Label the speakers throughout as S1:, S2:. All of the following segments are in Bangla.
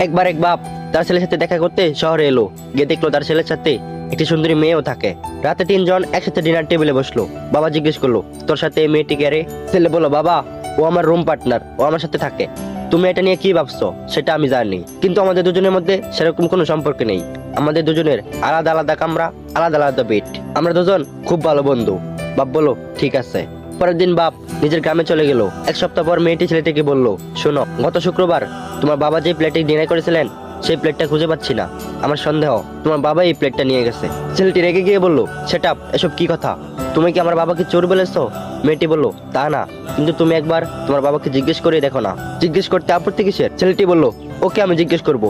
S1: একবার এক বাপ তার ছেলের সাথে দেখা করতে শহরে এলো। গিয়ে দেখলো তার ছেলের সাথে একটি সুন্দরী মেয়েও থাকে। রাতে তিনজন একসাথে ডিনার টেবিলে বসলো। বাবা জিজ্ঞেস করলো, তোর সাথে এই মেয়েটি কে রে? ছেলে বললো, বাবা ও আমার রুম পার্টনার, ও আমার সাথে থাকে। তুমি এটা নিয়ে কি ভাবছো সেটা আমি জানি, কিন্তু আমাদের দুজনের মধ্যে সেরকম কোনো সম্পর্ক নেই। আমাদের দুজনের আলাদা আলাদা কামরা, আলাদা আলাদা বেড। আমরা দুজন খুব ভালো বন্ধু। বাপ বললো, ঠিক আছে। পরের দিন বাপ নিজের গ্রামে চলে গেল। এক সপ্তাহ পর মেয়েটি ছেলেটিকে বলল, শোনো, গত শুক্রবার তোমার বাবা যে প্লেটে ডিনার করেছিলেন সেই প্লেটটা খুঁজে পাচ্ছি না। আমার সন্দেহ তোমার বাবা এই প্লেটটা নিয়ে গেছে। ছেলেটি রেগে গিয়ে বলল, সেটআপ, এসব কি কথা? তুমি কি আমার বাবাকে চোর বলেছো? মেয়েটি বলল, তা না, কিন্তু তুমি একবার তোমার বাবাকে জিজ্ঞেস করে দেখো না। জিজ্ঞেস করতে আপত্তি কিসের? ছেলেটি বলল, ওকে আমি জিজ্ঞেস করব।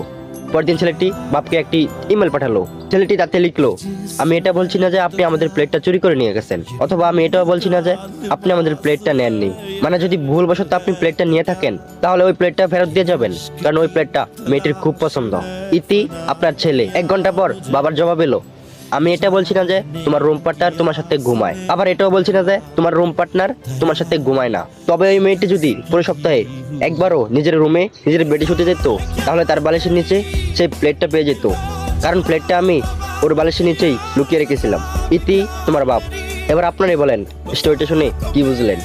S1: পরদিন ছেলেটি বাপকে একটি ইমেল পাঠালো। ছেলেটি তাতে লিখলো, আমি এটা বলছি না যে আপনি আমাদের প্লেটটা চুরি করে নিয়ে গেছেন, অথবা আমি এটাও বলছি না যে আপনি আমাদের প্লেটটা নেননি। মানে যদি ভুলবশত আপনি প্লেটটা নিয়ে থাকেন তাহলে ওই প্লেটটা ফেরত দিয়ে যাবেন, কারণ ওই প্লেটটা মেয়েটির খুব পছন্দ। ইতি আপনার ছেলে। 1 ঘন্টা পর বাবার জবাব এলো, আমি এটা বলছি না যে তোমার রুম পার্টনার তোমার সাথে ঘুমায়, আবার এটাও বলছি না যে তোমার রুম পার্টনার তোমার সাথে ঘুমায় না। তবে ওই মেয়েটি যদি পুরো সপ্তাহে একবারও নিজের রুমে নিজের বেডে শুতে যেত তাহলে তার বালিশের নিচে সেই প্লেটটা পেয়ে যেত, কারণ প্লেটটা আমি ওর বালিশের নিচেই লুকিয়ে রেখেছিলাম। ইতি তোমার বাপ। এবার আপনারাই বলেন, স্টোরিটা শুনে কি বুঝলেন?